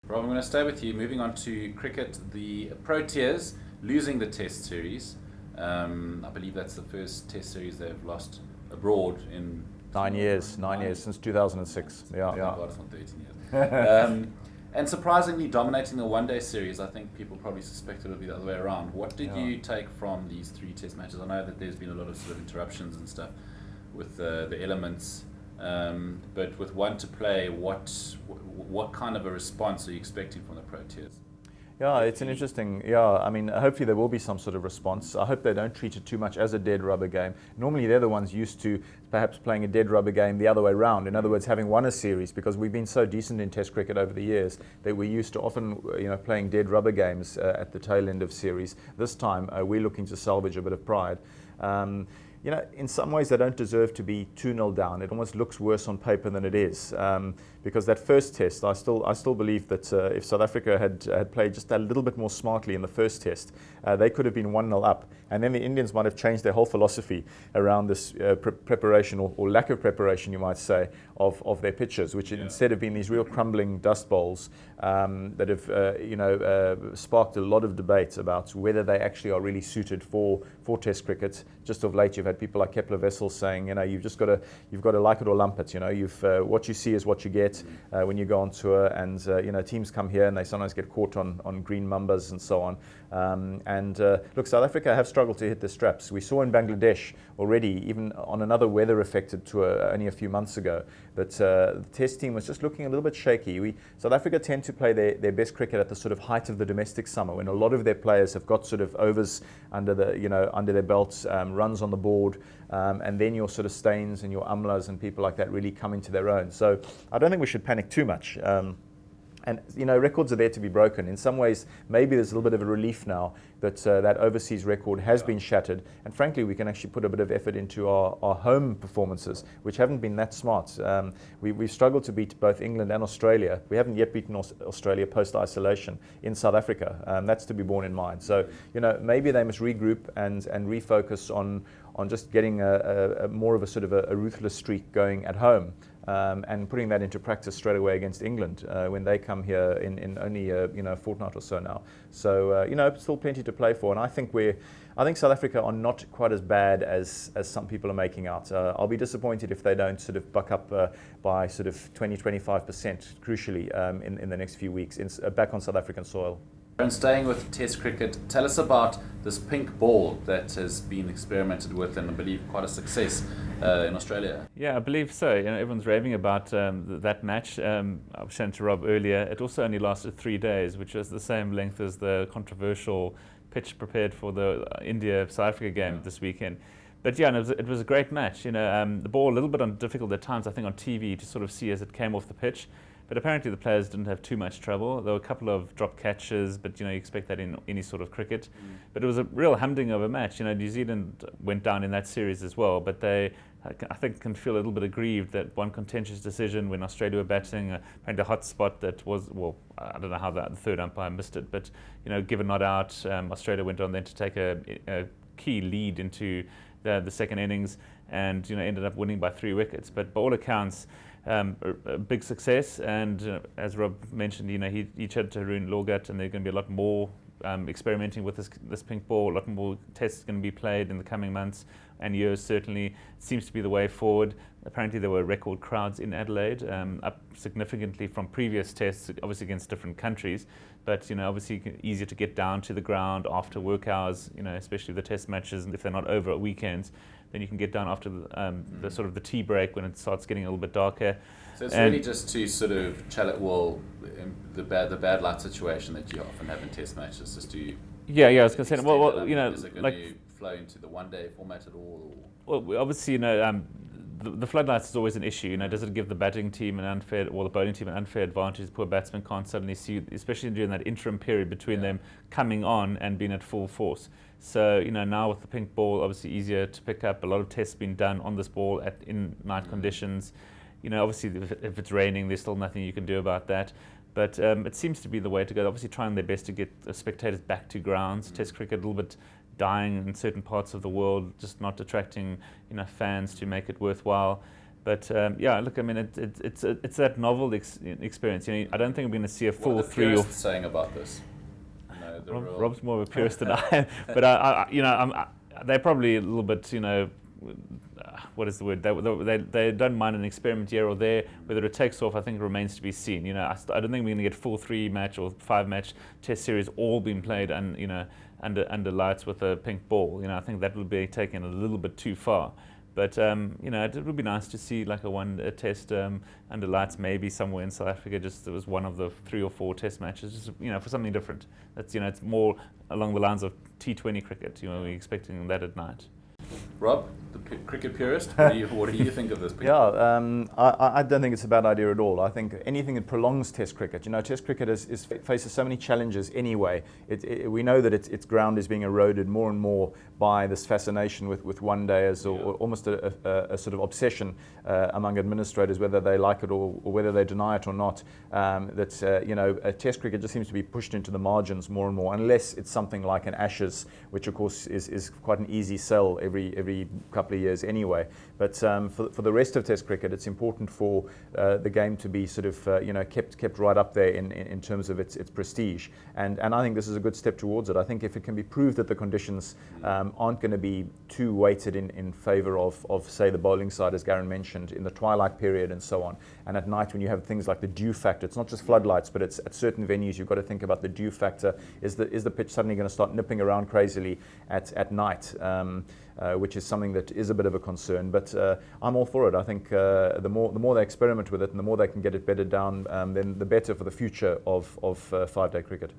Rob, I'm going to stay with you. Moving on to cricket, the Proteas losing the Test series. I believe that's the first Test series they've lost abroad in 9 years since 2006. Yeah, Thank yeah. God it's not 13 years. And surprisingly dominating the one-day series. I think people probably suspected it would be the other way around. What did you take from these three Test matches? I know that there's been a lot of sort of interruptions and stuff with the elements. But with one to play, what kind of a response are you expecting from the Proteas? Yeah, it's an interesting. Yeah, I mean, hopefully there will be some sort of response. I hope they don't treat it too much as a dead rubber game. Normally, they're the ones used to perhaps playing a dead rubber game the other way around. In other words, having won a series, because we've been so decent in Test cricket over the years that we're used to often, playing dead rubber games at the tail end of series. This time, we're looking to salvage a bit of pride. In some ways, they don't deserve to be 2-0 down. It almost looks worse on paper than it is. Because that first test, I still believe that if South Africa had played just a little bit more smartly in the first test, they could have been 1-0 up. And then the Indians might have changed their whole philosophy around this preparation or lack of preparation, you might say, of their pitches, which instead have been these real crumbling dust bowls that have sparked a lot of debate about whether they actually are really suited for Test cricket. Just of late, you've had people like Kepler Wessels saying, you've got to like it or lump it. What you see is what you get when you go on tour, and teams come here and they sometimes get caught on green mambas and so on. Look, South Africa have struggled to hit the straps. We saw in Bangladesh already, even on another weather-affected tour only a few months ago, that the Test team was just looking a little bit shaky. South Africa tend to play their best cricket at the sort of height of the domestic summer, when a lot of their players have got sort of overs under their belts, runs on the board, and then your sort of Staines and your Amlas and people like that really come into their own. So I don't think we should panic too much. And records are there to be broken. In some ways, maybe there's a little bit of a relief now that that overseas record has been shattered. And frankly, we can actually put a bit of effort into our home performances, which haven't been that smart. We've struggled to beat both England and Australia. We haven't yet beaten Australia post-isolation in South Africa. That's to be borne in mind. So, maybe they must regroup and refocus on just getting a more of a sort of a ruthless streak going at home. And putting that into practice straight away against England when they come here in only a fortnight or so now. So still plenty to play for, and I think South Africa are not quite as bad as some people are making out. I'll be disappointed if they don't sort of buck up by sort of 20-25%, crucially, in the next few weeks back on South African soil. And staying with Test cricket, tell us about this pink ball that has been experimented with and I believe quite a success in Australia. Yeah, I believe so. Everyone's raving about that match. I was saying to Rob earlier, it also only lasted 3 days, which was the same length as the controversial pitch prepared for the India-South Africa game this weekend. But yeah, it was a great match. The ball a little bit difficult at times, I think, on TV to sort of see as it came off the pitch. But apparently the players didn't have too much trouble. There were a couple of drop catches, but you expect that in any sort of cricket. But it was a real humdinger of a match. New Zealand went down in that series as well, but they, I think, can feel a little bit aggrieved that one contentious decision when Australia were batting, apparently a hot spot that was, I don't know how the third umpire missed it, but given not out, Australia went on then to take a key lead into the second innings, and ended up winning by 3 wickets. But by all accounts, a big success, and as Rob mentioned, he chatted to Haroon Lorgat, and there's going to be a lot more experimenting with this pink ball. A lot more tests going to be played in the coming months and years. Certainly, it seems to be the way forward. Apparently, there were record crowds in Adelaide, up significantly from previous tests, obviously against different countries. But obviously easier to get down to the ground after work hours. Especially the test matches, and if they're not over at weekends, then you can get down after the sort of the tea break when it starts getting a little bit darker. So it's really just to sort of the bad light situation that you often have in Test matches, just to I was going to say, is it going to flow into the one-day format at all? Well, obviously, the floodlights is always an issue. Does it give the batting team the bowling team an unfair advantage? The poor batsman can't suddenly see, especially during that interim period between them coming on and being at full force. So, now with the pink ball, obviously easier to pick up. A lot of tests been done on this ball in night conditions. Obviously, if it's raining, there's still nothing you can do about that. But it seems to be the way to go. Obviously, trying their best to get spectators back to grounds. Test cricket a little bit dying in certain parts of the world, just not attracting enough fans to make it worthwhile. But yeah, look, I mean, it's that novel experience. You know, I don't think we're going to see a full what are the 3 or purists saying about this? You know, the real- Rob's more of a purist than I am, but you know, they're probably a little bit, you know, what is the word? They don't mind an experiment here or there. Whether it takes off, I think remains to be seen. You know, I don't think we're going to get full 3-match or 5-match test series all being played and, you know, under lights with a pink ball. You know, I think that would be taken a little bit too far. But you know, it would be nice to see like a test under lights, maybe somewhere in South Africa. Just it was one of the 3 or 4 test matches, just, you know, for something different. That's, you know, it's more along the lines of T20 cricket. You know, we're expecting that at night. Rob, the cricket purist, what do you think of this? Yeah, I don't think it's a bad idea at all. I think anything that prolongs Test cricket, you know, Test cricket faces so many challenges anyway. We know that its ground is being eroded more and more by this fascination with one dayers, or almost a sort of obsession among administrators, whether they like it or whether they deny it or not. You know, Test cricket just seems to be pushed into the margins more and more, unless it's something like an Ashes, which of course is quite an easy sell every couple of years anyway. But for the rest of Test cricket, it's important for the game to be sort of you know, kept right up there in terms of its prestige. And I think this is a good step towards it. I think if it can be proved that the conditions aren't going to be too weighted in favour of say the bowling side, as Garen mentioned, in the twilight period and so on, and at night when you have things like the dew factor, it's not just floodlights, but it's at certain venues you've got to think about the dew factor. Is the pitch suddenly going to start nipping around crazily at night? Which is something that is a bit of a concern, but I'm all for it. I think the more they experiment with it and the more they can get it bedded down, then the better for the future of 5-day cricket.